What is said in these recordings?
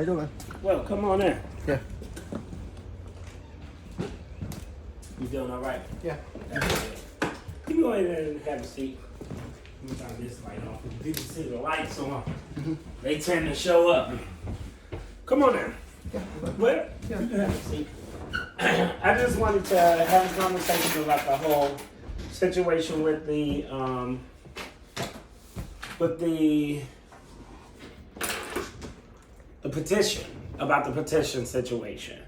you doing? Well, come on in. Yeah. You doing all right? Yeah. You go ahead and have a seat. Let me turn this light off. When people see the lights on, they tend to show up. Come on in. Yeah. Well, Yeah. you can have a seat. I just wanted to have a conversation about the whole situation with the petition, about the petition situation.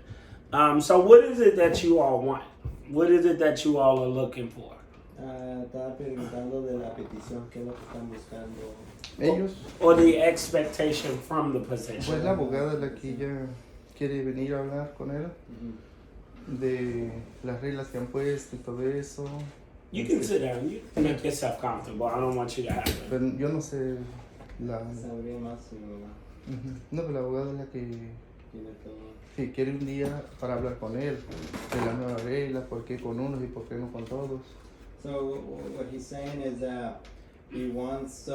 So what is it that you all want? What is it that you all are looking for? Estaba preguntando de la petición, qué es lo que están buscando. Ellos, Or the expectation from the petition? pues la abogada la que ya quiere venir a hablar con él de las reglas que han puesto y todo eso. You can sit down. You can make yourself comfortable. I don't want you to have to. Pero yo no sé la... Sabría más mi mamá. No, pero la abogada es la que Tiene todo. sí, quiere un día para hablar con él de las nuevas reglas, por qué con unos y por qué no con todos. So what he's saying is that he wants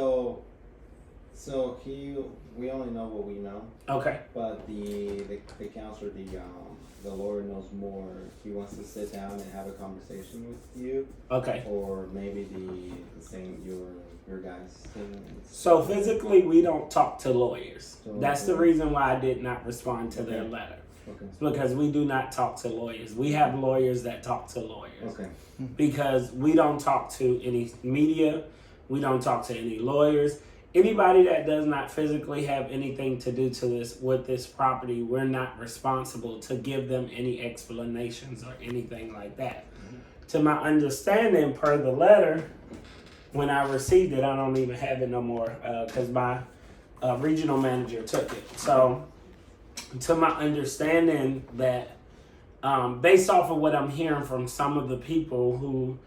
we only know what we know, Okay. but the counselor, the lawyer knows more. He wants to sit down and have a conversation with you, Okay. or maybe the same your guys. So physically, we don't talk to lawyers. So, That's the reason why I did not respond to their Okay. letter. Okay. Because we do not talk to lawyers. We have lawyers that talk to lawyers. Okay. Because we don't talk to any media. We don't talk to any lawyers. Anybody that does not physically have anything to do to this with this property, we're not responsible to give them any explanations or anything like that. To my understanding, per the letter, when I received it, I don't even have it no more because my regional manager took it. So, to my understanding, that based off of what I'm hearing from some of the people who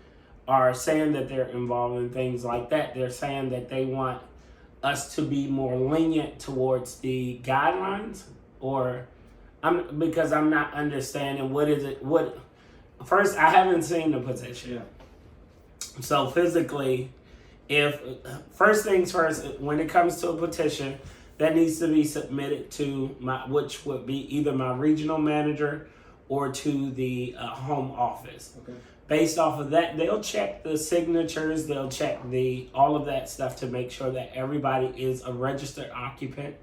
are saying that they're involved in things like that, they're saying that they want us to be more lenient towards the guidelines, or because I'm not understanding first, I haven't seen the petition. Yeah. So physically, first things first, when it comes to a petition, that needs to be submitted to which would be either my regional manager or to the home office. Okay. Based off of that, they'll check the signatures, they'll check all of that stuff to make sure that everybody is a registered occupant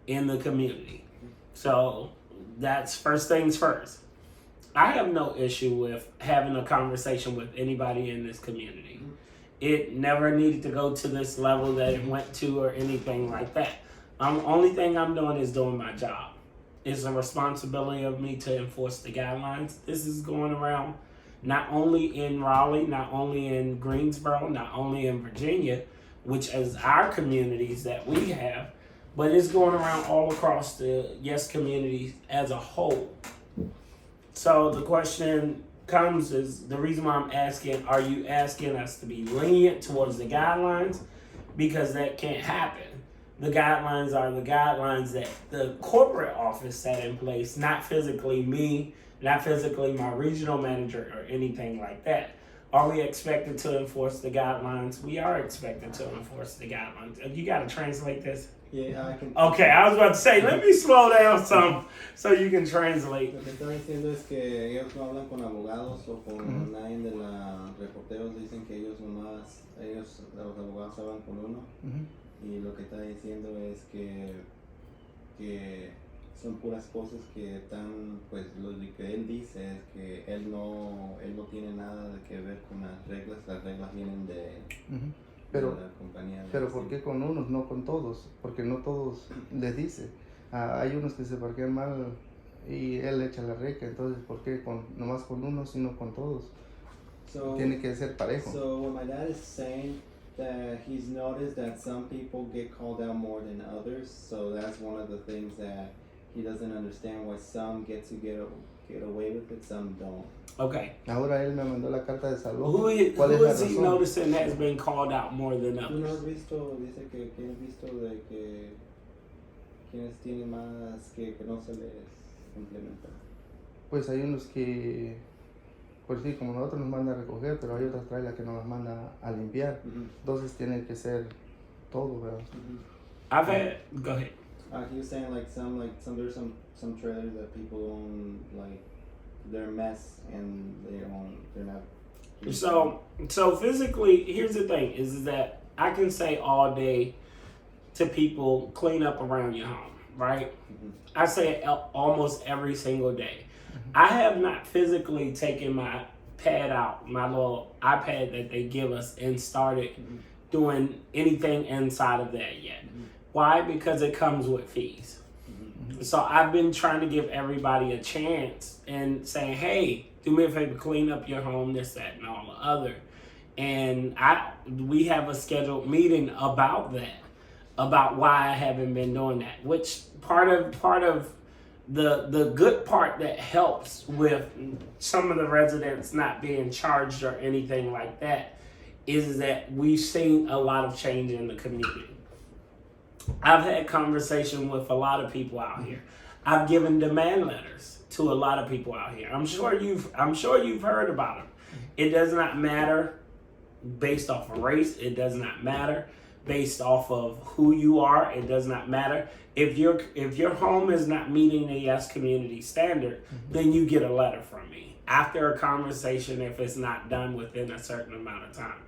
in the community. So that's first things first. I have no issue with having a conversation with anybody in this community. It never needed to go to this level that it went to or anything like that. Only thing I'm doing is doing my job. It's a responsibility of me to enforce the guidelines. This is going around not only in Raleigh, not only in Greensboro, not only in Virginia, which is our communities that we have, but it's going around all across the YES community as a whole. So the question comes is, the reason why I'm asking, are you asking us to be lenient towards the guidelines? Because that can't happen. The guidelines are the guidelines that the corporate office set in place, not physically me, not physically my regional manager or anything like that. Are we expected to enforce the guidelines? We are expected to enforce the guidelines. You got to translate this? Yeah, I can. Okay, I was about to say, let me slow down some so you can translate. Lo que está diciendo es que ellos no hablan con abogados o con nadie de los reporteros. Dicen que los abogados hablan con uno. Y lo que está diciendo es que son puras cosas que están, pues lo que él dice es que él no tiene nada que ver con las reglas vienen de la compañía. Pero ¿por qué con unos, no con todos? Porque no todos les dice. Hay unos que se parquean mal y él echa la reca, entonces ¿por qué nomás con unos y no con todos? Tiene que ser parejo. So what my dad is saying, that he's noticed that some people get called out more than others, so that's one of the things that he doesn't understand, why some get away with it, some don't. Okay. Ahora él me mandó la carta de salud. Who is he razón? noticing has been called out more than ¿Tú no others? has visto, dice que has visto de que quienes tienen más que no se les implementa? Pues hay unos que, pues sí, como nosotros nos manda a recoger, pero hay otras trailas que nos las manda a limpiar. Entonces tiene que ser todo, ¿verdad? I've had, go ahead. He was saying there's some trailers that people own, like they're a mess and they're not. So physically, here's the thing: is that I can say all day to people, clean up around your home, right? Mm-hmm. I say it almost every single day. Mm-hmm. I have not physically taken my pad out, my little iPad that they give us, and started doing anything inside of that yet. Mm-hmm. Why? Because it comes with fees. Mm-hmm. So I've been trying to give everybody a chance and saying, hey, do me a favor, clean up your home, this, that, and all the other. And we have a scheduled meeting about that, about why I haven't been doing that. Which part of the good part that helps with some of the residents not being charged or anything like that is that we've seen a lot of change in the community. I've had conversation with a lot of people out here. I've given demand letters to a lot of people out here. I'm sure you've heard about them. It does not matter based off of race. It does not matter based off of who you are. It does not matter. If your home is not meeting the Yes Community standard, then you get a letter from me after a conversation if it's not done within a certain amount of time.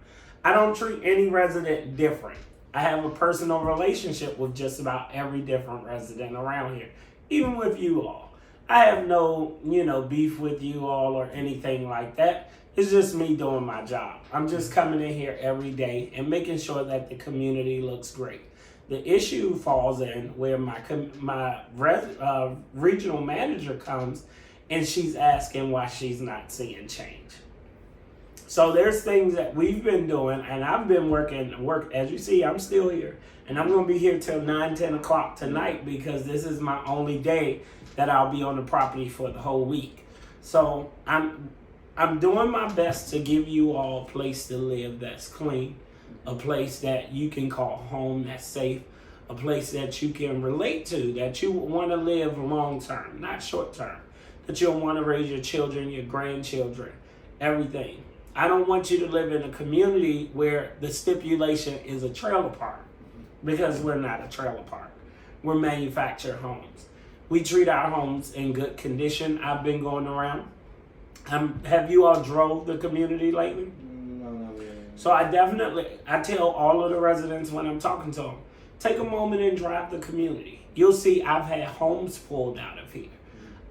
I don't treat any resident different. I have a personal relationship with just about every different resident around here, even with you all. I have no, beef with you all or anything like that. It's just me doing my job. I'm just coming in here every day and making sure that the community looks great. The issue falls in where my regional manager comes and she's asking why she's not seeing change. So there's things that we've been doing, and I've been working. As you see, I'm still here, and I'm going to be here till 9-10 o'clock tonight because this is my only day that I'll be on the property for the whole week. So I'm doing my best to give you all a place to live that's clean, a place that you can call home that's safe, a place that you can relate to, that you want to live long term, not short term, that you'll want to raise your children, your grandchildren, everything. I don't want you to live in a community where the stipulation is a trailer park, because we're not a trailer park. We're manufactured homes. We treat our homes in good condition. I've been going around. Have you all drove the community lately? No, not really. So I tell all of the residents when I'm talking to them, take a moment and drive the community. You'll see I've had homes pulled out of here.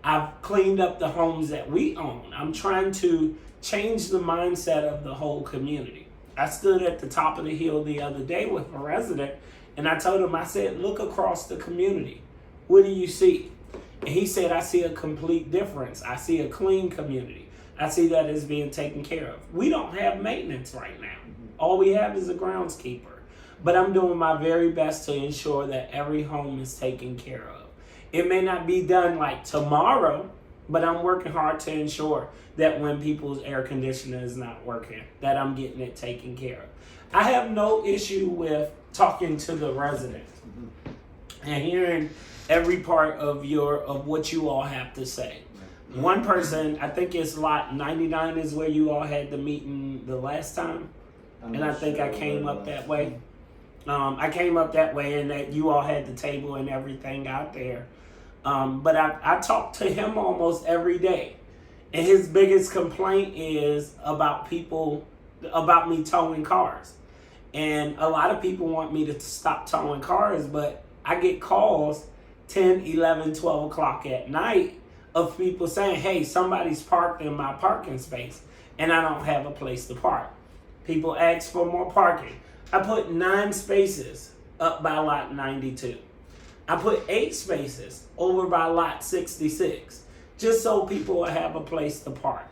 I've cleaned up the homes that we own. I'm trying to change the mindset of the whole community. I stood at the top of the hill the other day with a resident and I told him, I said, look across the community. What do you see? And he said, I see a complete difference. I see a clean community. I see that it's being taken care of. We don't have maintenance right now. All we have is a groundskeeper. But I'm doing my very best to ensure that every home is taken care of. It may not be done like tomorrow, but I'm working hard to ensure that when people's air conditioner is not working, that I'm getting it taken care of. I have no issue with talking to the residents and hearing every part of what you all have to say. One person, I think it's lot 99 is where you all had the meeting the last time. And I think I came up that way. I came up that way and that you all had the table and everything out there. But I talk to him almost every day. And his biggest complaint is about me towing cars. And a lot of people want me to stop towing cars, but I get calls 10, 11, 12 o'clock at night of people saying, hey, somebody's parked in my parking space and I don't have a place to park. People ask for more parking. I put 9 spaces up by lot 92. I put 8 spaces over by lot 66, just so people will have a place to park.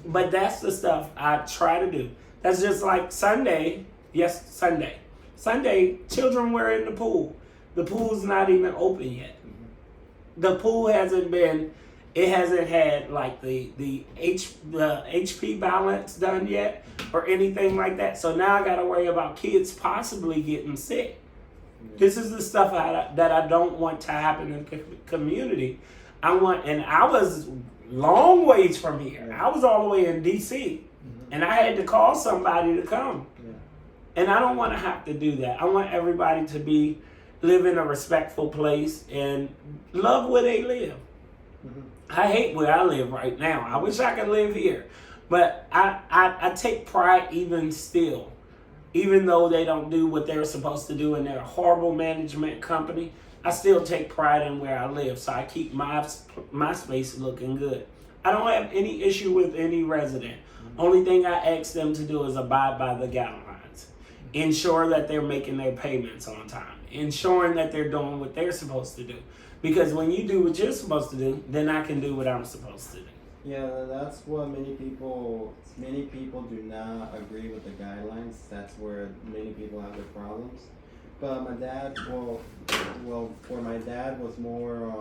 But that's the stuff I try to do. That's just like Sunday. Yes, Sunday. Sunday, children were in the pool. The pool's not even open yet. The pool hasn't had like the HP balance done yet or anything like that. So now I got to worry about kids possibly getting sick. This is the stuff that I don't want to happen in the community. I was long ways from here. I was all the way in DC, and I had to call somebody to come. And I don't want to have to do that. I want everybody to be live in a respectful place, and love where they live. I hate where I live right now. I wish I could live here. But I take pride even still. Even though they don't do what they're supposed to do and they're a horrible management company, I still take pride in where I live. So I keep my space looking good. I don't have any issue with any resident. Only thing I ask them to do is abide by the guidelines. Ensure that they're making their payments on time. Ensuring that they're doing what they're supposed to do. Because when you do what you're supposed to do, then I can do what I'm supposed to do. Yeah, that's what many people do not agree with the guidelines. That's where many people have their problems. But my dad, where my dad was more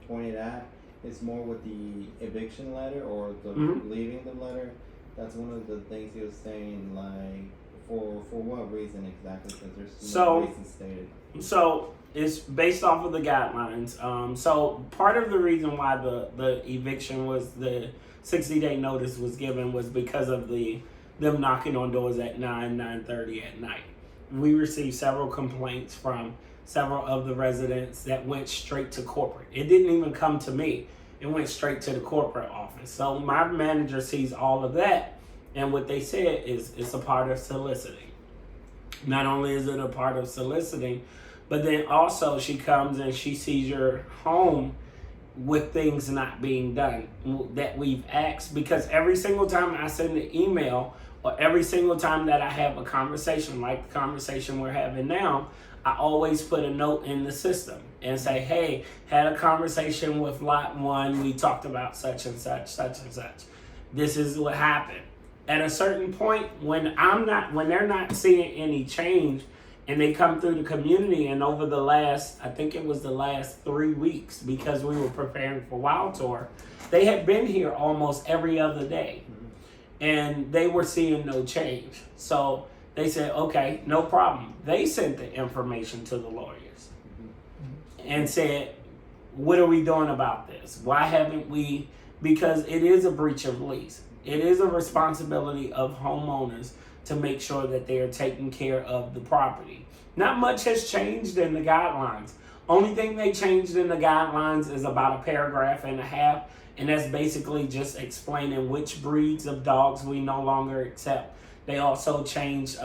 pointed at, is more with the eviction letter or the leaving the letter. That's one of the things he was saying, like, for what reason exactly? Because there's no reason stated. So it's based off of the guidelines. So part of the reason why the eviction was the 60-day notice was given was because of them knocking on doors at 9:30 at night. We received several complaints from several of the residents that went straight to corporate. It didn't even come to me. It went straight to the corporate office. So my manager sees all of that, and what they said is it's a part of soliciting. Not only is it a part of soliciting, but then also she comes and she sees your home with things not being done that we've asked. Because every single time I send an email or every single time that I have a conversation like the conversation we're having now, I always put a note in the system and say, hey, had a conversation with lot 1. We talked about such and such, such and such. This is what happened. At a certain point, when they're not seeing any change, and they come through the community, and over the last 3 weeks, because we were preparing for Wild Tour, they had been here almost every other day, and they were seeing no change. So they said, okay, no problem. They sent the information to the lawyers and said, what are we doing about this? Why haven't we? Because it is a breach of lease. It is a responsibility of homeowners to make sure that they are taking care of the property. Not much has changed in the guidelines. Only thing they changed in the guidelines is about a paragraph and a half, and that's basically just explaining which breeds of dogs we no longer accept. They also changed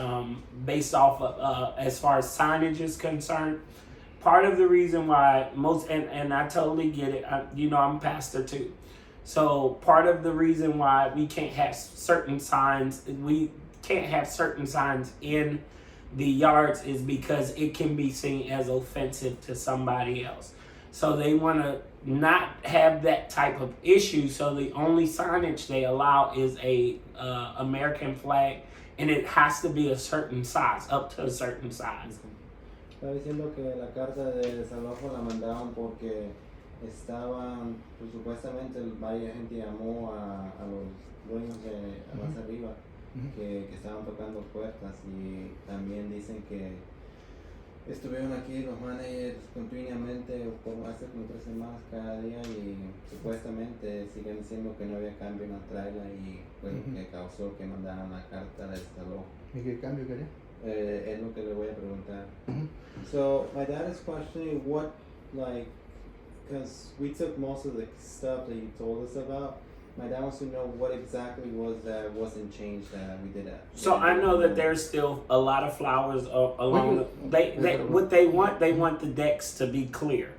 based off of, as far as signage is concerned. Part of the reason why and I totally get it, I'm a pastor too. So part of the reason why we can't have certain signs in the yards is because it can be seen as offensive to somebody else. So they want to not have that type of issue. So the only signage they allow is a American flag, and it has to be a certain size, up to a certain size. Está diciendo que la carta de desalojo la mandaron porque estaban, pues, supuestamente varias gente llamó a los dueños de más arriba que estaban tocando puertas, y también dicen que estuvieron aquí los managers continuamente por hace como 3 semanas cada día, y supuestamente siguen diciendo que no había cambio en la trailer, y fue lo que causó que mandaran la carta de desalojo. ¿Y qué cambio quería? Es lo que le voy a preguntar. So my dad is questioning what, like, because we took most of the stuff that you told us about. My dad wants to know what exactly was that wasn't changed that we did that. So I know that there's still a lot of flowers along. What they want the decks to be clear,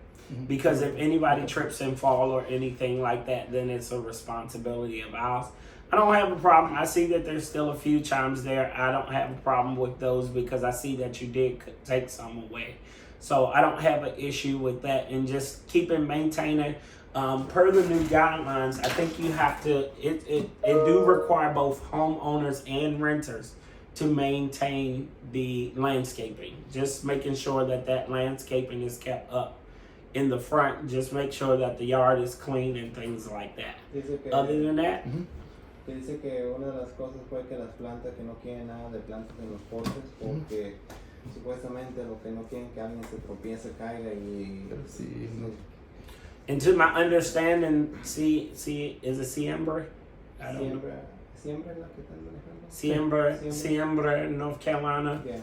because if anybody trips and fall or anything like that, then it's a responsibility of ours. I don't have a problem. I see that there's still a few chimes there. I don't have a problem with those because I see that you did take some away. So I don't have an issue with that, and just maintaining. Per the new guidelines, I think you have to, it do require both homeowners and renters to maintain the landscaping. Just making sure that landscaping is kept up in the front. Just make sure that the yard is clean and things like that. Other than that, dice que una de las cosas fue que las plantas, que no quieren nada de plantas en los postes, porque supuestamente lo que no quieren que alguien se tropiece, caiga y... Sí, no. And to my understanding, is it siembra? Siembra la que están manejando. Siembra, North Carolina. Yeah.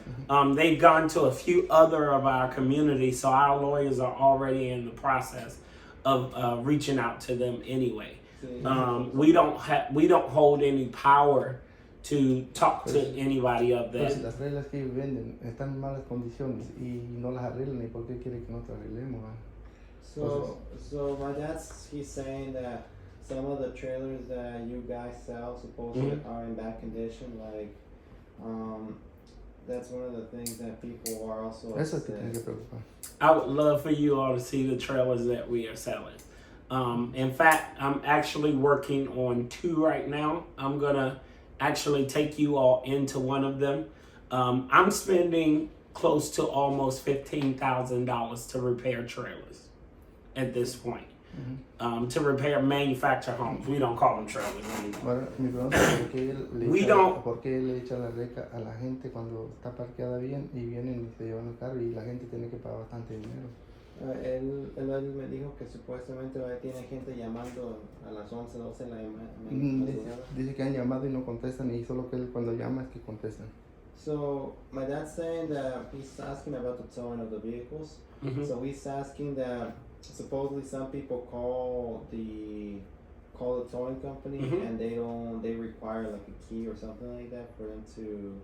They've gone to a few other of our communities, so our lawyers are already in the process of reaching out to them anyway. We don't hold any power to talk to anybody of Pero that. si las reglas que ellos venden están en malas condiciones y no las arreglan, ¿y por qué quiere que nosotros arreglemos? So my he's saying that some of the trailers that you guys sell supposedly are in bad condition. Like, that's one of the things that people are also Eso es que upset. tiene que preocupar. I would love for you all to see the trailers that we are selling. In fact, I'm actually working on 2 right now. I'm gonna actually take you all into one of them. I'm spending close to almost $15,000 to repair trailers at this point. To repair manufactured homes. We don't call them trailers anymore. Bueno, mi pregunta es ¿por qué él le echa la reca a la gente cuando está parqueada bien y vienen y se llevan el carro y la gente tiene que pagar bastante dinero? Él me dijo que supuestamente tiene gente llamando a las 11, 12 en la madrugada. Dice que han llamado y no contestan y solo que él cuando llama es que contestan. So my dad's saying that he's asking about the towing of the vehicles. So he's asking that supposedly some people call the towing company and they require like a key or something like that for them to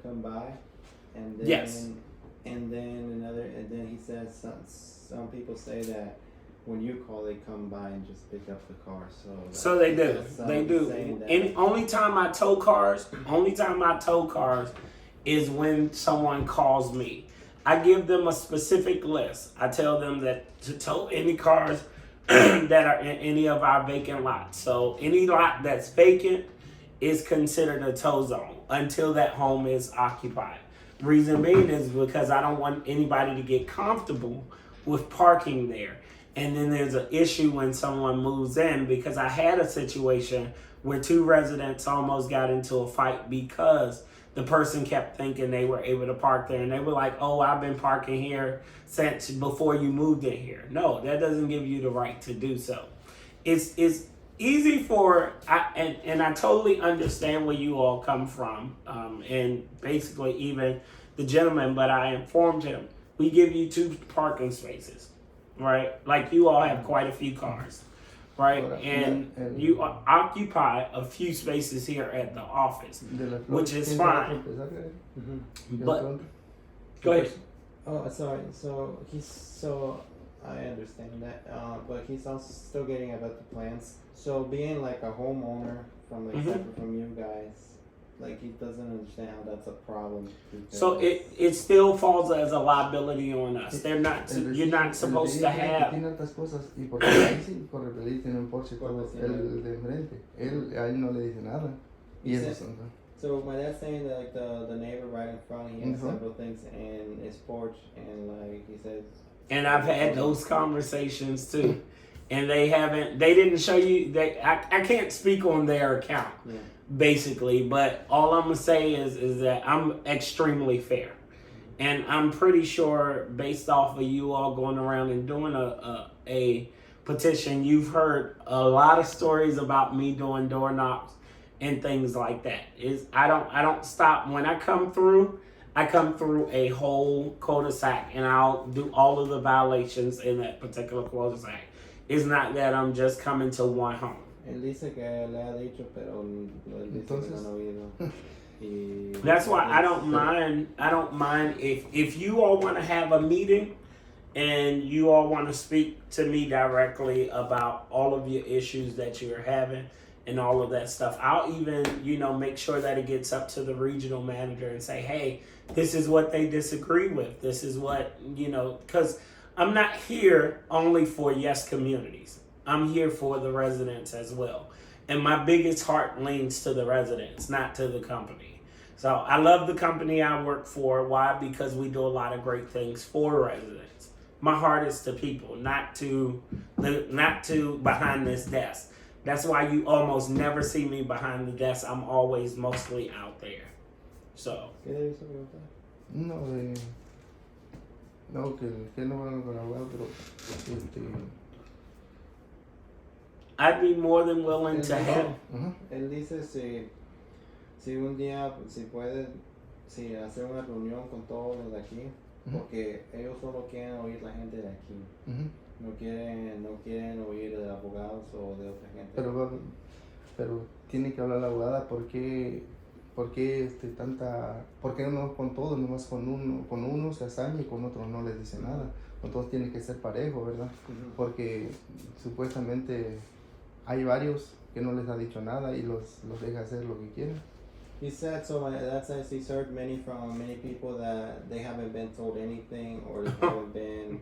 come by, and then and then he says some people say that when you call they come by and just pick up the car. So they do. Only time I tow cars is when someone calls me. I give them a specific list. I tell them that to tow any cars that are in any of our vacant lots. So any lot that's vacant is considered a tow zone until that home is occupied. Reason being is because I don't want anybody to get comfortable with parking there. And then there's an issue when someone moves in, because I had a situation where 2 residents almost got into a fight because the person kept thinking they were able to park there, and they were like, "Oh, I've been parking here since before you moved in here." No, that doesn't give you the right to do so. It's easy for, and I totally understand where you all come from, and basically even the gentleman, but I informed him, we give you 2 parking spaces, right? Like you all have quite a few cars. Right, and you occupy a few spaces here at the office, which is fine. But go ahead. Oh, sorry. So I understand that, but he's also still getting about the plans. So being like a homeowner from separate from you guys, like he doesn't understand how that's a problem. So it still falls as a liability on us. You're not supposed to have. Tiene otras cosas y porque ahí sí corre peligro, tiene un Porsche todo el de enfrente. Él ahí no le dice nada. Y eso son. So my dad's saying that like the neighbor right in front, he has several things in his porch, and like he says. And I've had those conversations too, and they didn't show you. I can't speak on their account. Yeah. Basically, but all I'm gonna say is that I'm extremely fair, and I'm pretty sure based off of you all going around and doing a petition, you've heard a lot of stories about me doing door knocks and things like that. I don't stop when I come through. I come through a whole cul-de-sac and I'll do all of the violations in that particular cul-de-sac. It's not that I'm just coming to one home. Él dice que le ha dicho, pero él dice que no han oído. That's why I don't mind if you all want to have a meeting and you all want to speak to me directly about all of your issues that you're having and all of that stuff. I'll even, make sure that it gets up to the regional manager and say, hey, this is what they disagree with. This is what, because I'm not here only for yes communities. I'm here for the residents as well. And my biggest heart leans to the residents, not to the company. So I love the company I work for. Why? Because we do a lot of great things for residents. My heart is to people, not to behind this desk. That's why you almost never see me behind the desk. I'm always mostly out there. So. No, que no van con abogado, pero I'd be more than willing to help. Él dice si un día, si pueden, si hacer una reunión con todos los de aquí, porque ellos solo quieren oír la gente de aquí. No quieren oír de abogados o de otra gente. Pero tiene que hablar la abogada ¿por qué no con todos, nomás con uno se hazaña y con otro no les dice nada? Entonces tiene que ser parejo, ¿verdad? Porque supuestamente hay varios que no les ha dicho nada y los deja hacer lo que quieren. He said so. That's as he's heard many people that they haven't been told anything, or they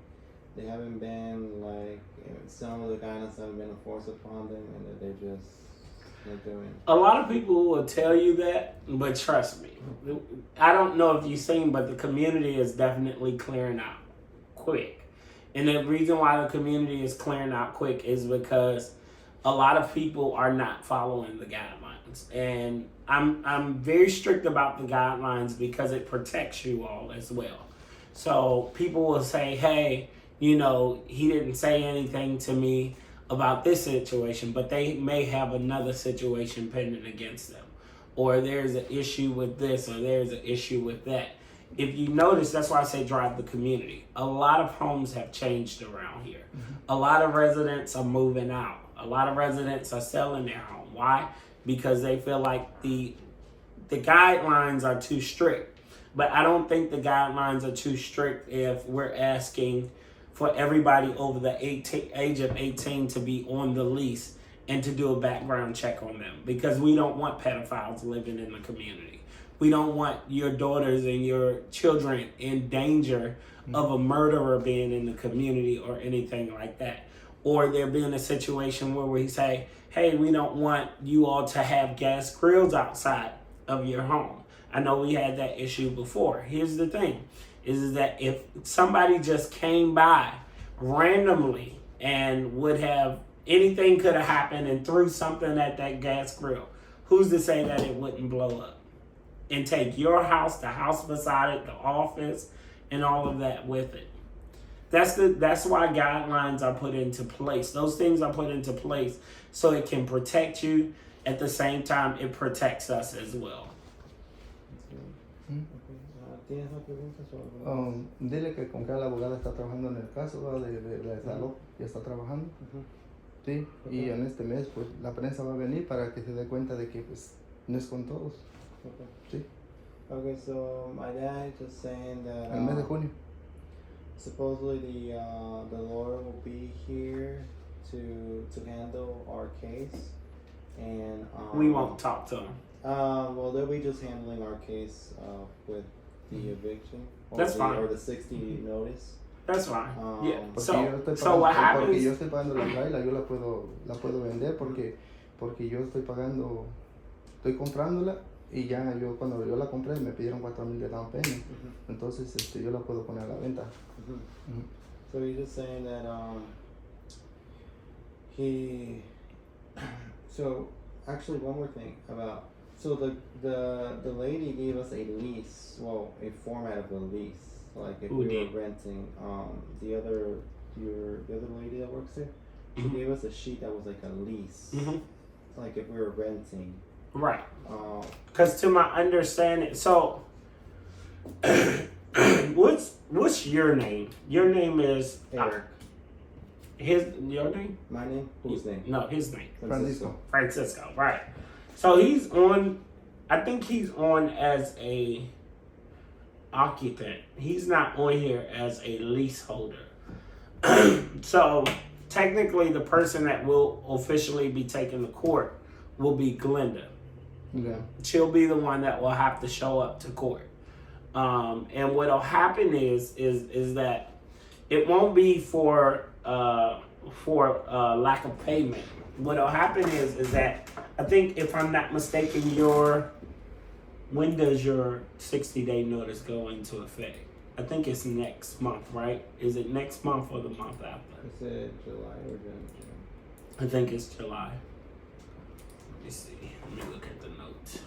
haven't been like some of the guidance haven't been enforced upon them, and that they're doing. A lot of people will tell you that, but trust me, I don't know if you've seen, but the community is definitely clearing out quick. And the reason why the community is clearing out quick is because a lot of people are not following the guidelines. And I'm very strict about the guidelines because it protects you all as well. So people will say, hey, he didn't say anything to me about this situation, but they may have another situation pending against them. Or there's an issue with this, or there's an issue with that. If you notice, that's why I say drive the community. A lot of homes have changed around here. A lot of residents are moving out. A lot of residents are selling their home. Why? Because they feel like the guidelines are too strict. But I don't think the guidelines are too strict if we're asking for everybody over the age of 18 to be on the lease and to do a background check on them, because we don't want pedophiles living in the community. We don't want your daughters and your children in danger of a murderer being in the community or anything like that. Or there being a situation where we say, hey, we don't want you all to have gas grills outside of your home. I know we had that issue before. Here's the thing, is that if somebody just came by randomly and would have, anything could have happened and threw something at that gas grill, who's to say that it wouldn't blow up and take your house, the house beside it, the office, and all of that with it? That's why guidelines are put into place. Those things are put into place so it can protect you. At the same time, it protects us as well. ¿Tienes una pregunta? Dile que con que la abogada está trabajando en el caso de la salud, ya está trabajando. Sí, y en este mes pues la prensa va a venir para que se dé cuenta de que pues no es con todos. Sí. Okay, so my dad is just saying that el mes de junio. Supposedly the lawyer will be here to handle our case, and we won't talk to him. Well, they'll be just handling our case with the eviction. That's fine. Or the 60 notice. That's fine. Yeah. So what happens? Porque yo estoy pagando la traila, yo la puedo vender porque yo estoy comprándola y ya cuando yo la compré me pidieron $4,000 de down payment. Entonces yo la puedo poner a la venta. So he's just saying that so actually one more thing about, so the lady gave us a lease, well, a format of a lease, like if we were renting. The other lady that works there, she gave us a sheet that was like a lease, like if we were renting. Right. Because to my understanding, so what's your name? Your name is Eric. Your name? My name? Whose name? No, his name. Francisco. Right. So he's on, I think he's on as a occupant. He's not on here as a leaseholder. So technically the person that will officially be taken to court will be Glenda. Yeah. She'll be the one that will have to show up to court. And what'll happen is that it won't be for lack of payment. What'll happen is that, I think if I'm not mistaken, when does your 60-day notice go into effect? I think it's next month, right? Is it next month or the month after? Is it July or June? I think it's July. Let me see. Let me look at the notes.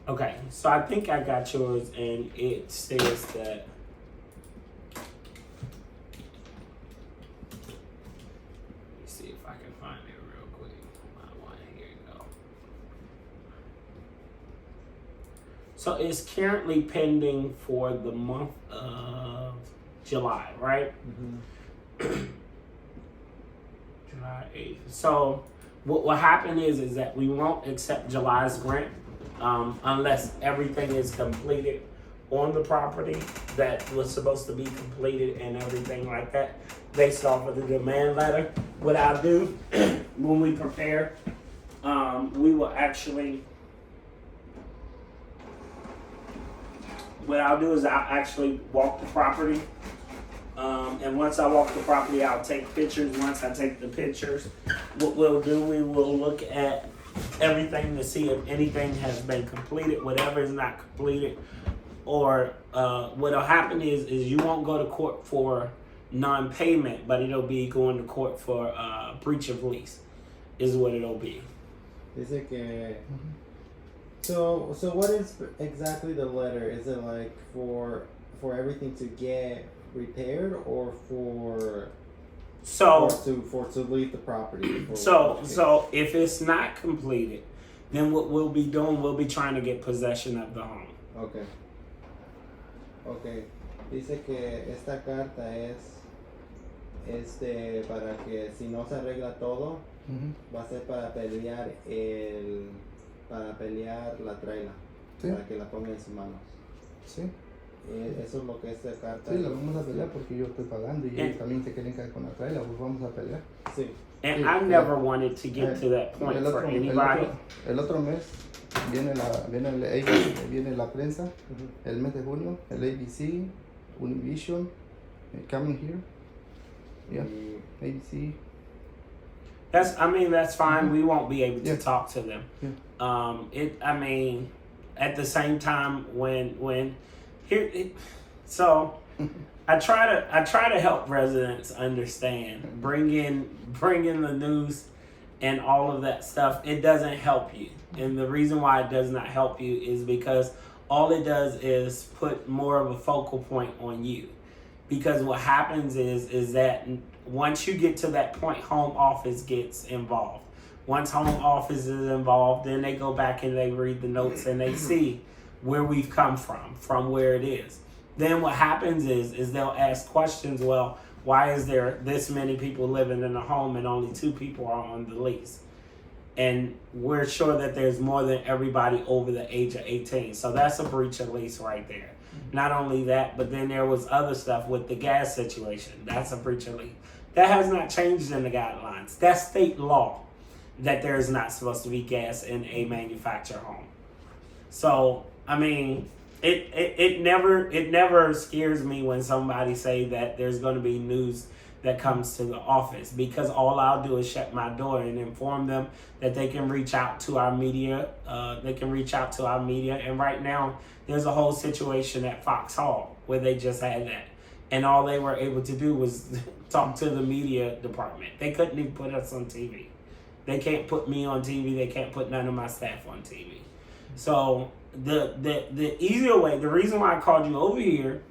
Okay, so I think I got yours, and it says that So it's currently pending for the month of July, right? Mm-hmm. July 8th. So what will happen is that we won't accept July's grant unless everything is completed on the property that was supposed to be completed and everything like that based off of the demand letter. What I'll do when we prepare, we will actually, what I'll do is I'll actually walk the property. And once I walk the property, I'll take pictures. Once I take the pictures, what we'll do, we will look at everything to see if anything has been completed, whatever is not completed, or what'll happen is you won't go to court for non-payment, but it'll be going to court for breach of lease, is what it'll be. Dice que. So what is exactly the letter? Is it like for everything to get repaired, or for to leave the property? So if it's not completed, then what we'll be doing, we'll be trying to get possession of the home. Okay. Dice que esta carta es para que si no se arregla todo, va a ser para pelear la traila, ¿Sí? para que la ponga en sus manos. Sí. Eso es lo que esta carta. Sí, la vamos a pelear porque yo estoy pagando y ellos también se quieren caer con la traila, pues vamos a pelear. Sí. And I never wanted to get to that point for anybody. El otro mes viene la prensa, el mes de junio, el ABC, Univision, coming here. Yeah, ABC. That's fine. We won't be able to talk to them. Yeah. At the same time, so I try to help residents understand, bring in the news and all of that stuff. It doesn't help you, and the reason why it does not help you is because all it does is put more of a focal point on you. Because what happens is that once you get to that point, home office gets involved. Once home office is involved, then they go back and they read the notes and they see where we've come from where it is. Then what happens is they'll ask questions. Well, why is there this many people living in a home and only 2 people are on the lease? And we're sure that there's more than everybody over the age of 18. So that's a breach of lease right there. Not only that, but then there was other stuff with the gas situation. That's a breach of lease. That has not changed in the guidelines. That's state law that there is not supposed to be gas in a manufactured home. So, it never scares me when somebody say that there's going to be news that comes to the office, because all I'll do is shut my door and inform them that they can reach out to our media. And right now, there's a whole situation at Fox Hall where they just had that. And all they were able to do was talk to the media department. They couldn't even put us on TV. They can't put me on TV. They can't put none of my staff on TV. So the easier way, the reason why I called you over here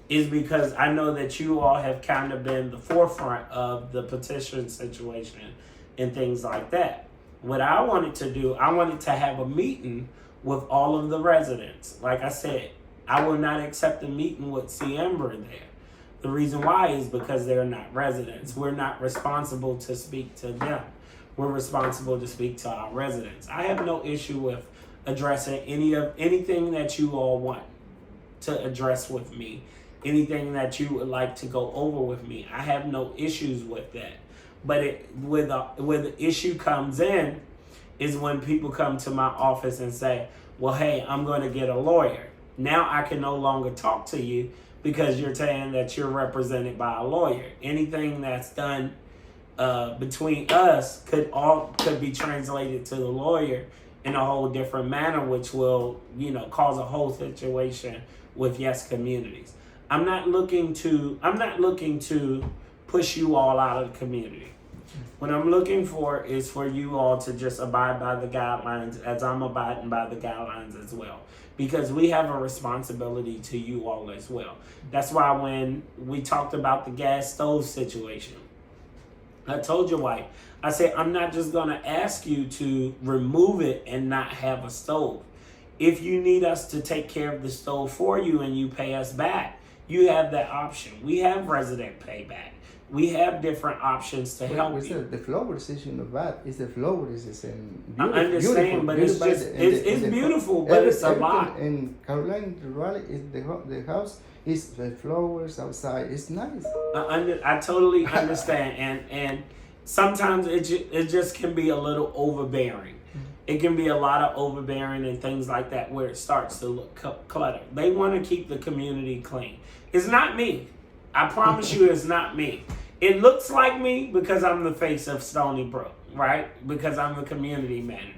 is because I know that you all have kind of been the forefront of the petition situation and things like that. What I wanted to do, I wanted to have a meeting with all of the residents. Like I said, I will not accept a meeting with Ciembra there. The reason why is because they're not residents. We're not responsible to speak to them. We're responsible to speak to our residents. I have no issue with addressing anything that you all want to address with me. Anything that you would like to go over with me. I have no issues with that. But where the issue comes in is when people come to my office and say, well, hey, I'm going to get a lawyer. Now I can no longer talk to you because you're saying that you're represented by a lawyer. Anything that's done between us could be translated to the lawyer in a whole different manner, which will, cause a whole situation with Yes Communities. I'm not looking to push you all out of the community. What I'm looking for is for you all to just abide by the guidelines as I'm abiding by the guidelines as well. Because we have a responsibility to you all as well. That's why when we talked about the gas stove situation, I told your wife, I said, I'm not just going to ask you to remove it and not have a stove. If you need us to take care of the stove for you and you pay us back, you have that option. We have resident payback. We have different options to help you. The flowers is not bad. It's the flowers is beautiful. I understand, but it's just it's beautiful, but it's a lot. In Carolina Raleigh, the house is the flowers outside. It's nice. I totally understand, and sometimes it just can be a little overbearing. It can be a lot of overbearing and things like that where it starts to look cluttered. They want to keep the community clean. It's not me. I promise you, it's not me. It looks like me because I'm the face of Stony Brook, right? Because I'm the community manager.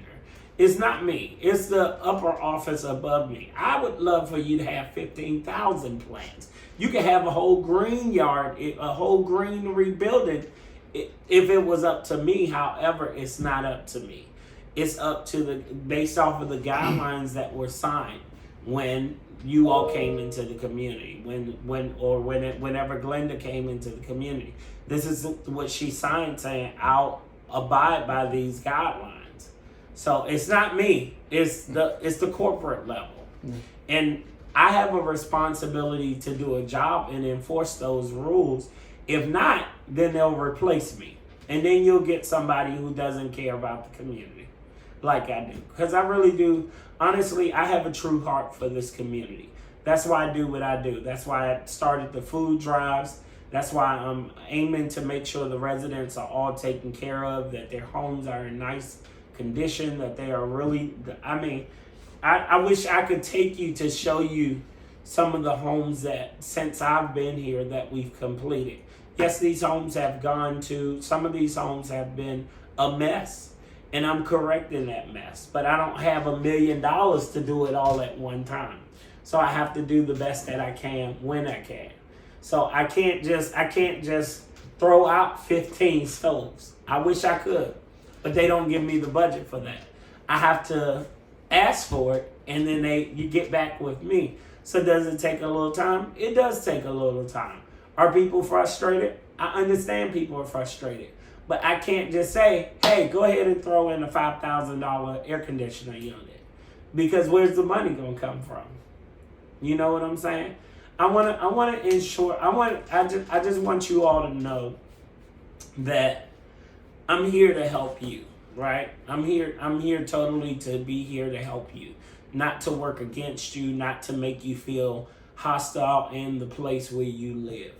It's not me. It's the upper office above me. I would love for you to have 15,000 plants. You could have a whole green yard, a whole greenery building if it was up to me. However, it's not up to me. It's up to based off of the guidelines that were signed when you all came into the community, whenever Glenda came into the community. This is what she signed, saying I'll abide by these guidelines. So it's not me. It's the corporate level, and I have a responsibility to do a job and enforce those rules. If not, then they'll replace me, and then you'll get somebody who doesn't care about the community, like I do, because I really do. Honestly, I have a true heart for this community. That's why I do what I do. That's why I started the food drives. That's why I'm aiming to make sure the residents are all taken care of, that their homes are in nice condition, that they are really, I wish I could take you to show you some of the homes that since I've been here that we've completed. Yes, these homes have some of these homes have been a mess. And I'm correcting that mess, but I don't have $1 million to do it all at one time. So I have to do the best that I can when I can. So I can't just throw out 15 stoves. I wish I could, but they don't give me the budget for that. I have to ask for it, and then you get back with me. So does it take a little time? It does take a little time. Are people frustrated? I understand people are frustrated. But I can't just say, hey, go ahead and throw in a $5,000 air conditioner unit. Because where's the money gonna come from? You know what I'm saying? I wanna ensure I just want you all to know that I'm here to help you, right? I'm here totally to be here to help you. Not to work against you, not to make you feel hostile in the place where you live.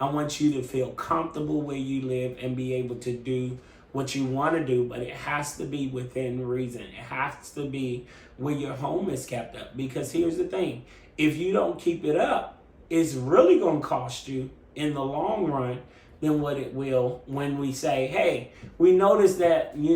I want you to feel comfortable where you live and be able to do what you want to do, but it has to be within reason. It has to be where your home is kept up. Because here's the thing, if you don't keep it up, it's really going to cost you in the long run than what it will when we say, hey, we noticed that, we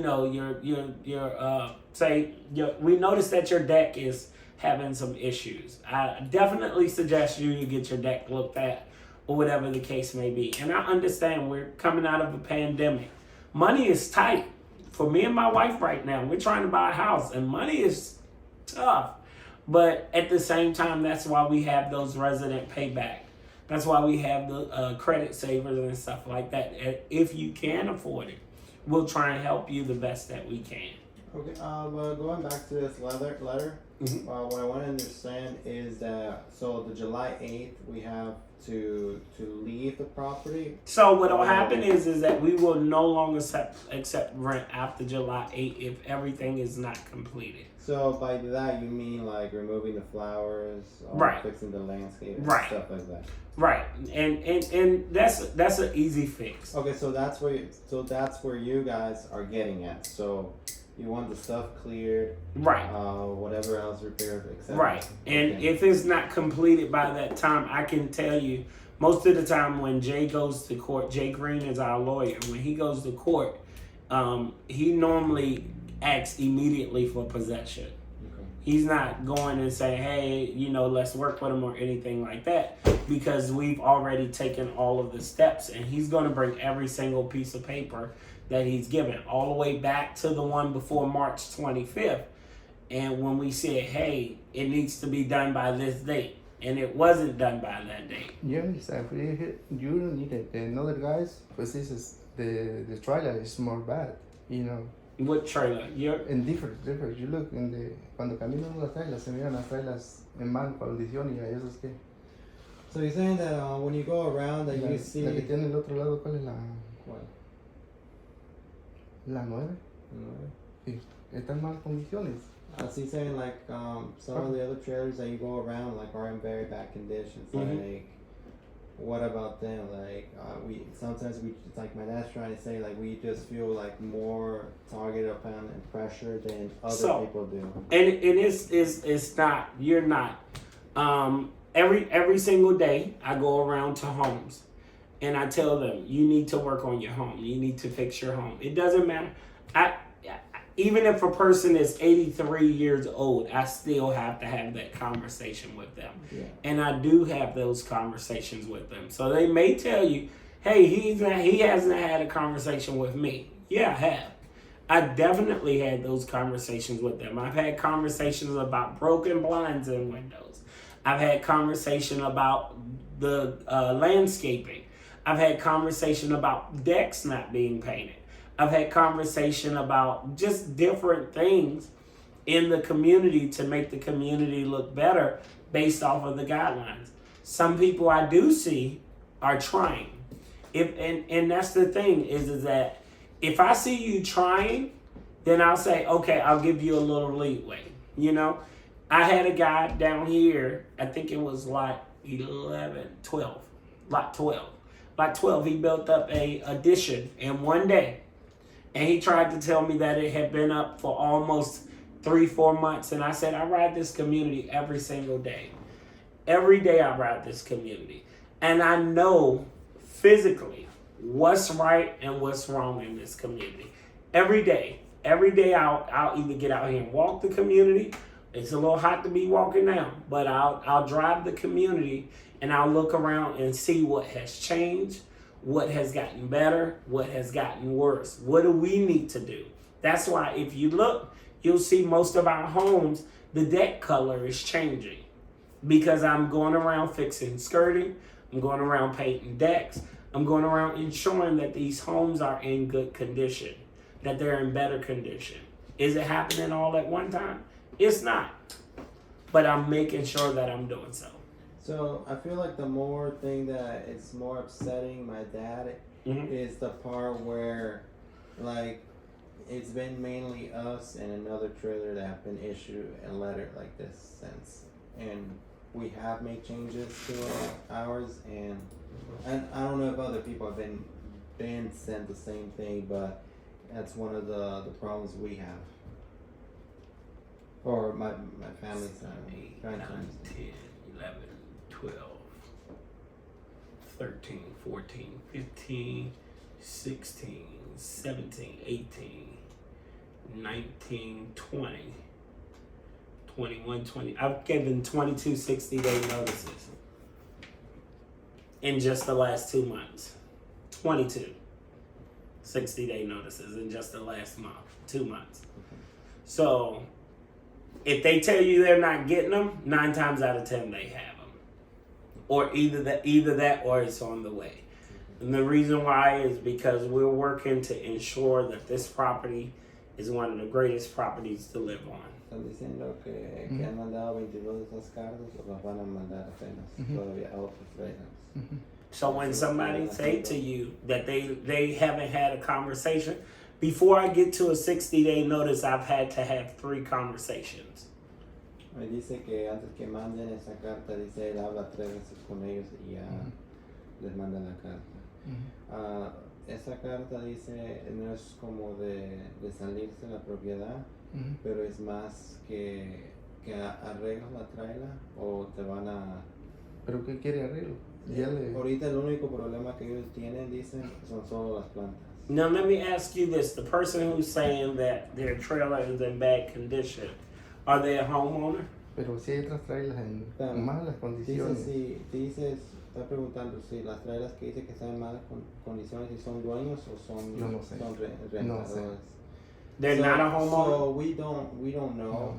noticed that your deck is having some issues. I definitely suggest you to get your deck looked at, or whatever the case may be. And I understand we're coming out of a pandemic. Money is tight. For me and my wife right now, we're trying to buy a house, and money is tough. But at the same time, that's why we have those resident payback. That's why we have the credit savers and stuff like that. If you can afford it, we'll try and help you the best that we can. Okay, well, going back to this letter, what I want to understand is that, so the July 8th, we have to leave the property. So what will happen is that we will no longer accept rent after July 8th if everything is not completed. So by that you mean like removing the flowers, or right, fixing the landscape, and right, stuff like that. Right, and that's an easy fix. Okay, so that's where you guys are getting at. So you want the stuff cleared, right? Whatever else repaired, etc. Right, and if it's not completed by that time, I can tell you, most of the time when Jay goes to court, Jay Green is our lawyer. When he goes to court, he normally acts immediately for possession. Okay. He's not going and saying, hey, let's work with him or anything like that, because we've already taken all of the steps, and he's going to bring every single piece of paper that he's given, all the way back to the one before March 25th. And when we said, hey, it needs to be done by this date, and it wasn't done by that date. You understand? You don't need it. Another guys, because this is the trailer is more bad, What trailer? En different. You look cuando caminan las trailas, se miran las trailas en mal condición y a esos que. So you're saying that when you go around that you see... La que tiene el otro lado, ¿cuál es la? ¿Cuál? La 9. Sí, está en mal condiciones. So you're saying like some of the other trailers that you go around like are in very bad conditions. Like, what about them? Like sometimes it's like my dad's trying to say like we just feel like more targeted upon and pressure than other people do. And it's not. You're not. Every single day I go around to homes, and I tell them you need to work on your home. You need to fix your home. It doesn't matter. Even if a person is 83 years old, I still have to have that conversation with them. Yeah. And I do have those conversations with them. So they may tell you, hey, he hasn't had a conversation with me. Yeah, I have. I definitely had those conversations with them. I've had conversations about broken blinds in windows. I've had conversation about the landscaping. I've had conversation about decks not being painted. I've had conversation about just different things in the community to make the community look better based off of the guidelines. Some people I do see are trying. And that's the thing is that if I see you trying, then I'll say, okay, I'll give you a little leeway. You know, I had a guy down here, I think it was lot 12. Lot 12, he built up a addition in one day. And he tried to tell me that it had been up for almost 3-4 months. And I said, I ride this community every single day. Every day I ride this community. And I know physically what's right and what's wrong in this community. Every day I'll either get out here and walk the community. It's a little hot to be walking now, but I'll drive the community and I'll look around and see what has changed, what has gotten better, what has gotten worse. What do we need to do? That's why if you look, you'll see most of our homes, the deck color is changing because I'm going around fixing skirting, I'm going around painting decks, I'm going around ensuring that these homes are in good condition, that they're in better condition. Is it happening all at one time? It's not, but I'm making sure that I'm doing so. So I feel like the more thing that is more upsetting my dad is the part where, like, it's been mainly us and another trailer that have been issued a letter like this since, and we have made changes to ours, and I don't know if other people have been sent the same thing, but that's one of the problems we have. Or my family's 8, 9, 10, 11, 12, 13, 14, 15, 16, 17, 18, 19, 20, 21, 20. I've given 22 60-day notices in just the last 2 months. 22 60-day notices in just the last month, 2 months. So if they tell you they're not getting them, 9 times out of 10 they have them, or either that or it's on the way. And the reason why is because we're working to ensure that this property is one of the greatest properties to live on. Están diciendo que han mandado 22 de esas cartas, o las van a mandar apenas todavía a otros trailers. So when somebody say to you that they haven't had a conversation, before I get to a 60-day notice, I've had to have 3 conversations. Me dice que antes que manden esa carta, dice él habla 3 veces con ellos y ya les manda la carta. Esa carta dice no es como de salirse de la propiedad, pero es más que arreglas la traila o te van a... ¿Pero qué quiere arreglo? Ahorita el único problema que ellos tienen, dicen, son solo las plantas. Now let me ask you this: the person who's saying that their trailer is in bad condition, are they a homeowner? Pero si hay otras trailas en malas condiciones. Está preguntando si las trailers que dice que están en malas condiciones, si son dueños o son rentadores. No sé. They're not a homeowner. So we don't know.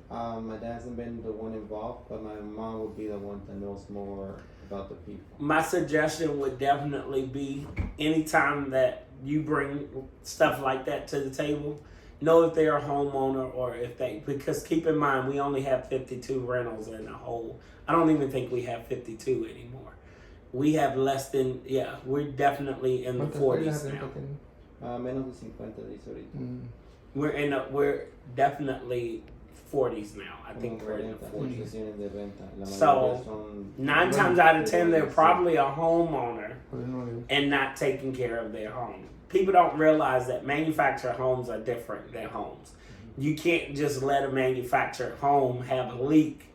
No. My dad hasn't been the one involved, but my mom would be the one that knows more about the people. My suggestion would definitely be anytime that you bring stuff like that to the table, know if they're a homeowner or if they, because keep in mind, we only have 52 rentals in the whole, I don't even think we have 52 anymore. We have less than, yeah, we're definitely in the 40s now. Menos de 50 dice ahorita. We're definitely 40s now. I think we're in the 40s. Posiciones de renta. La So, mayoría son 9 times out of 10, they're sí. probably a homeowner and not taking care of their home. People don't realize that manufactured homes are different than homes. You can't just let a manufactured home have a leak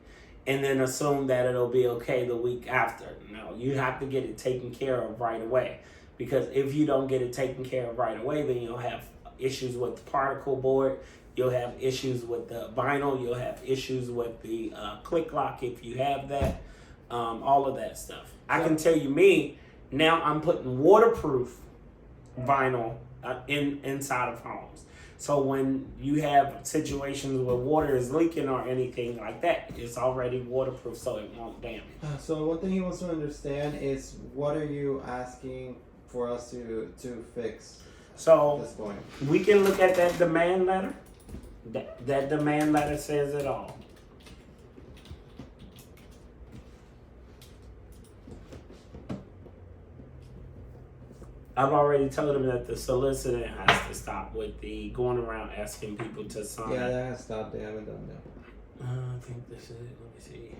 and then assume that it'll be okay the week after. No, you have to get it taken care of right away. Because if you don't get it taken care of right away, then you'll have issues with the particle board. You'll have issues with the vinyl. You'll have issues with the click lock if you have that. All of that stuff. I can tell you, now I'm putting waterproof vinyl inside of homes. So when you have situations where water is leaking or anything like that, it's already waterproof, so it won't damage. So one thing he wants to understand is, what are you asking for us to fix? So at this point? we can look at that demand letter. That demand letter says it all. I've already told him that the solicitor has to stop with the going around asking people to sign. Yeah, that has stopped. They haven't done that. I think this is it. Let me see.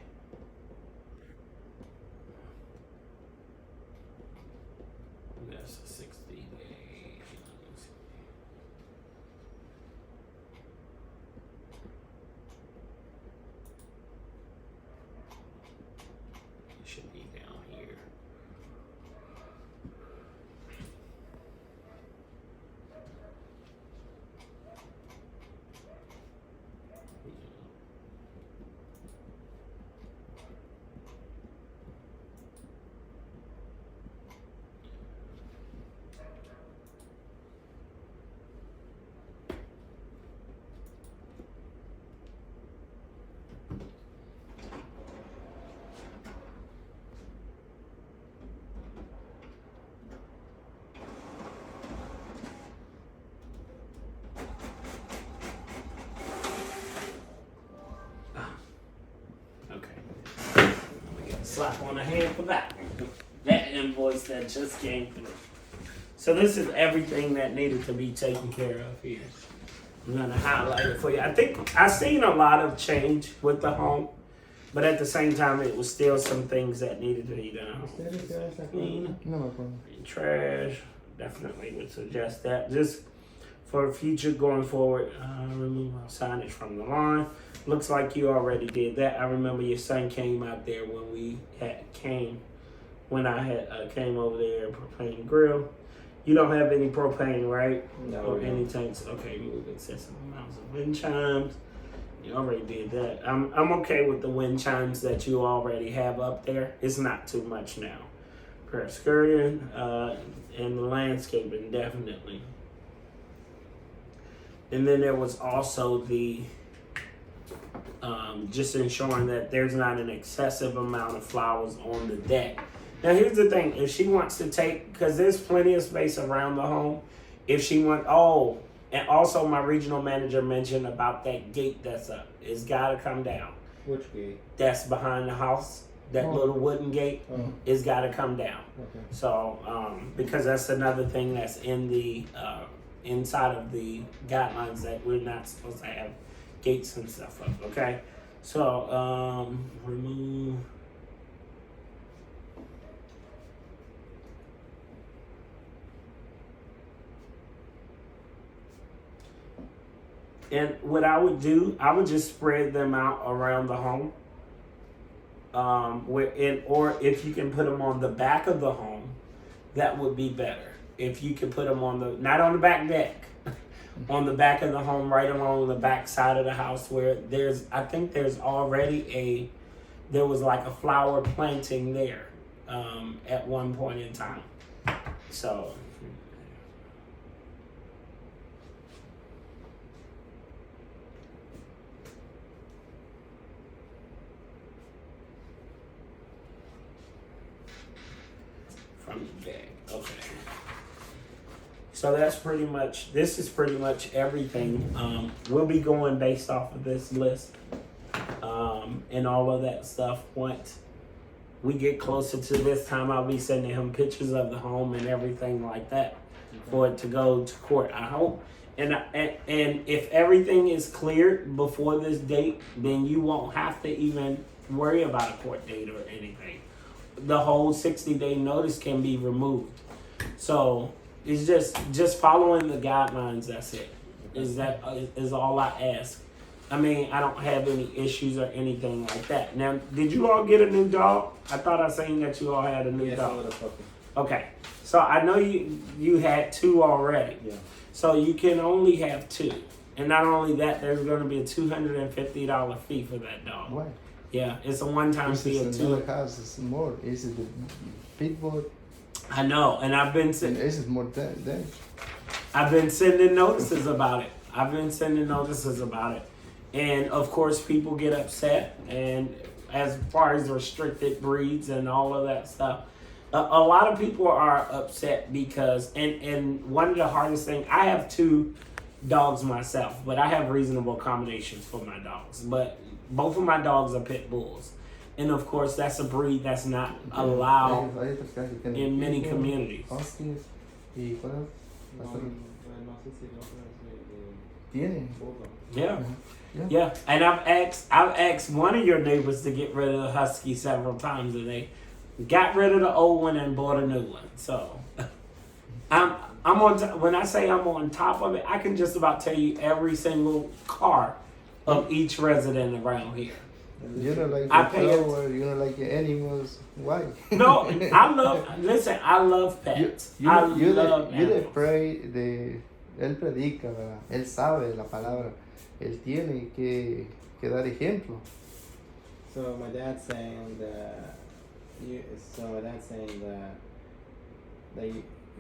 That's a 60 day. Let me see. It should be down here. Slap on the hand for that. That invoice that just came through. So this is everything that needed to be taken care of here. I'm gonna highlight it for you. I think I've seen a lot of change with the home, but at the same time, it was still some things that needed to be done. Clean, trash, definitely would suggest that. Just for future going forward, remove signage from the line. Looks like you already did that. I remember your son came out there when I had came over there, propane grill. You don't have any propane, right? No. Or any tanks. Okay, move excessive amounts of wind chimes. You already did that. I'm okay with the wind chimes that you already have up there. It's not too much now. Grass skirting, and the landscaping, definitely. And then there was also the just ensuring that there's not an excessive amount of flowers on the deck. Now here's the thing, if she wants to take, because there's plenty of space around the home, if she and also my regional manager mentioned about that gate that's up. It's gotta come down. Which gate? That's behind the house. That little wooden gate, it's gotta come down. Okay. So, because that's another thing that's in the, inside of the guidelines that we're not supposed to have gates and stuff up, okay? So, remove. And what I would do, I would just spread them out around the home. Or if you can put them on the back of the home, that would be better. If you can put them not on the back deck, on the back of the home, right along the back side of the house where I think there was like a flower planting there at one point in time. So. From the back, okay. So this is pretty much everything. We'll be going based off of this list and all of that stuff. Once we get closer to this time, I'll be sending him pictures of the home and everything like that for it to go to court, I hope. And if everything is cleared before this date, then you won't have to even worry about a court date or anything. The whole 60-day notice can be removed. So it's just following the guidelines. That's it. Is all I ask. I mean, I don't have any issues or anything like that. Now, did you all get a new dog? I thought I seen that you all had a new dog. Yes, a puppy. Okay, so I know you had 2 already. Yeah. So you can only have 2, and not only that, there's going to be a $250 fee for that dog. Why? Yeah, it's a one-time fee of $2. Another house is more. Is it the pitbull? I know, and I've been This is more than. I've been sending notices about it. And of course, people get upset. And as far as restricted breeds and all of that stuff, a lot of people are upset because, and one of the hardest things, I have 2 dogs myself, but I have reasonable accommodations for my dogs. But both of my dogs are pit bulls. And of course, that's a breed that's not allowed in many communities. Huskies y cuál No sé si no tiene. Yeah. And I've asked one of your neighbors to get rid of the husky several times, and they got rid of the old one and bought a new one. So I'm on. When I say I'm on top of it, I can just about tell you every single car of each resident around here. You don't like your flower, you don't like your animals. Why? No, I love pets. You le pray él predica, ¿verdad? Él sabe la palabra. Él tiene que dar ejemplo. So my dad's saying that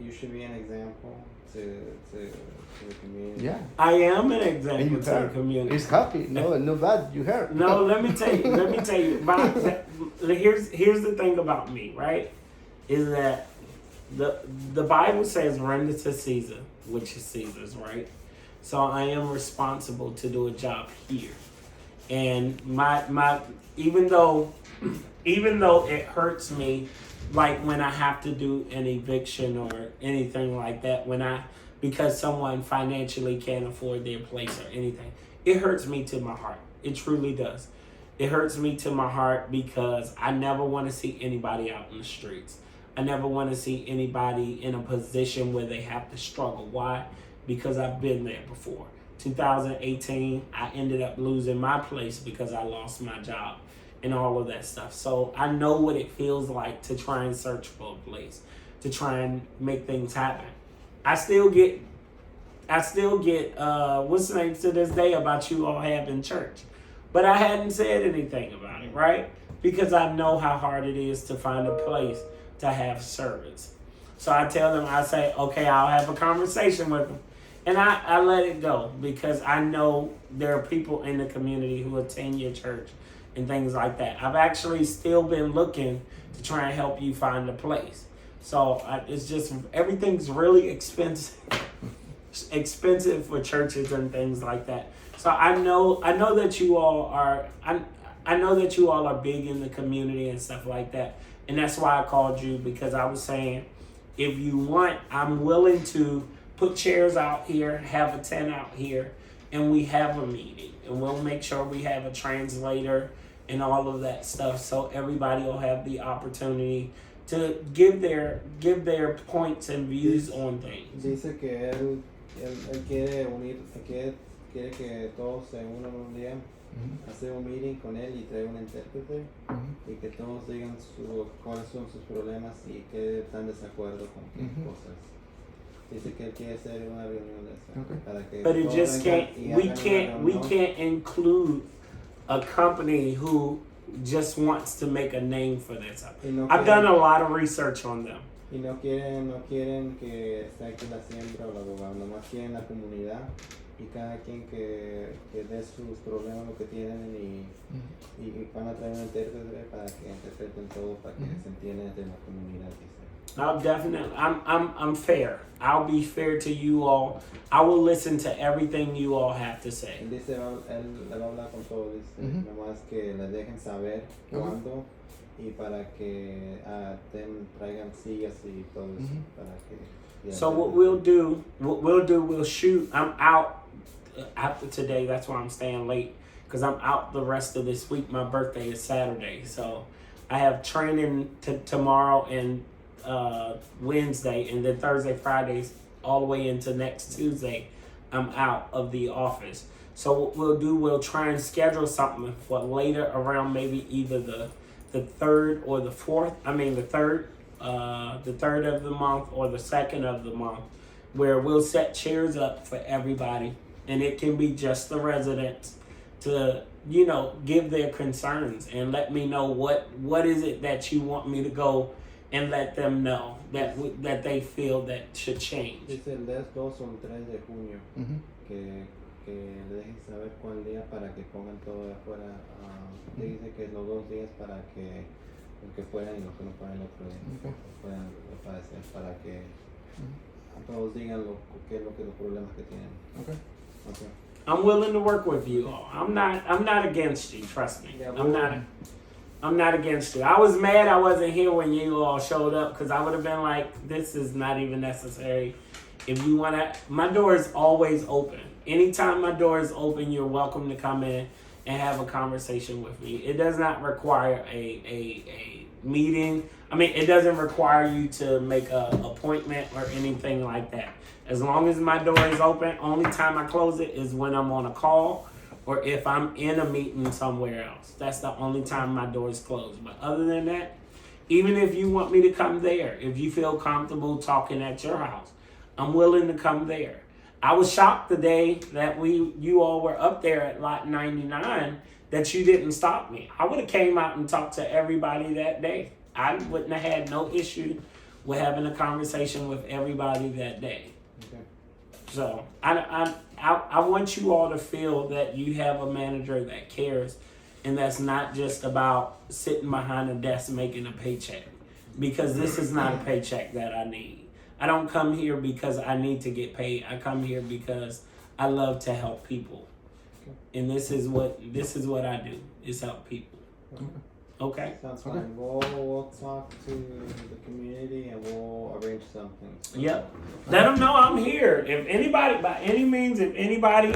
you should be an example to the community. Yeah. I am an example to the community. It's happy. No bad. You heard. No, let me tell you. Here's the thing about me, right? Is that the Bible says render to Caesar, which is Caesar's, right? So I am responsible to do a job here, and my even though it hurts me, like when I have to do an eviction or anything like that, because someone financially can't afford their place or anything, it hurts me to my heart. It truly does. It hurts me to my heart because I never want to see anybody out in the streets. I never want to see anybody in a position where they have to struggle. Why? Because I've been there before. 2018, I ended up losing my place because I lost my job and all of that stuff. So I know what it feels like to try and search for a place, to try and make things happen. I still get what's the name to this day about you all having church. But I hadn't said anything about it, right? Because I know how hard it is to find a place to have service. So I tell them, I say, okay, I'll have a conversation with them. And I let it go because I know there are people in the community who attend your church and things like that. I've actually still been looking to try and help you find a place. So it's just, everything's really expensive for churches and things like that. So I know that you all are, I know that you all are big in the community and stuff like that. And that's why I called you, because I was saying, if you want, I'm willing to put chairs out here, have a tent out here, and we have a meeting. And we'll make sure we have a translator and all of that stuff, so everybody will have the opportunity to give their points and views on things. Dice que él quiere quiere que todos se unan un día, hacer un meeting con él y traer un intérprete, y que todos digan cuáles son sus problemas y qué están de desacuerdo con qué cosas. Dice que él quiere hacer una reunión de esa, para que but it just vengan, we can't include a company who just wants to make a name for themselves. I've done a lot of research on them. Y no quieren que esté aquí la siembra o la abogada, nomás quieren la comunidad y cada quien que dé sus problemas, lo que tienen, y van a traer un intérprete para que interpreten todo, para que se entienda entre la comunidad. I'll definitely. I'm fair. I'll be fair to you all. I will listen to everything you all have to say. Él dice, él le va a hablar con todo, dice, Ujú. nomás que les dejen saber Ujú. cuándo y para que traigan sillas y todo eso, Ujú. para que... So what we'll do, we'll shoot. I'm out after today. That's why I'm staying late because I'm out the rest of this week. My birthday is Saturday, so I have training tomorrow and Wednesday, and then Thursday, Fridays, all the way into next Tuesday. I'm out of the office. So what we'll do, we'll try and schedule something for later around maybe either the third or the fourth. I mean the third of the month or the second of the month, where we'll set chairs up for everybody, and it can be just the residents to give their concerns and let me know what is it that you want me to go and let them know that they feel that should change. Dice el 2 o el 3 de junio, Ujú. que le dejen saber cuál día para que pongan todo de afuera. Dice que los 2 días para que los que puedan y los que no puedan el otro día Okay. puedan aparecer, para que todos digan qué es lo que los problemas que tienen. Okay. Okay. I'm willing to work with you all. I'm not against you, trust me. Yeah, I'm not against you. I was mad I wasn't here when you all showed up because I would have been like, this is not even necessary. If you want to, my door is always open. Anytime my door is open, you're welcome to come in and have a conversation with me. It does not require a meeting. I mean, it doesn't require you to make an appointment or anything like that. As long as my door is open, only time I close it is when I'm on a call or if I'm in a meeting somewhere else. That's the only time my door is closed. But other than that, even if you want me to come there, if you feel comfortable talking at your house, I'm willing to come there. I was shocked the day that you all were up there at lot 99 that you didn't stop me. I would have came out and talked to everybody that day. I wouldn't have had no issue with having a conversation with everybody that day. Okay. So I want you all to feel that you have a manager that cares, and that's not just about sitting behind a desk making a paycheck, because this is not a paycheck that I need. I don't come here because I need to get paid. I come here because I love to help people, and this is what I do, is help people. Okay. Sounds fine. We'll talk to the community and we'll arrange something. So, Yep. Let them know I'm here. If anybody, by any means, if anybody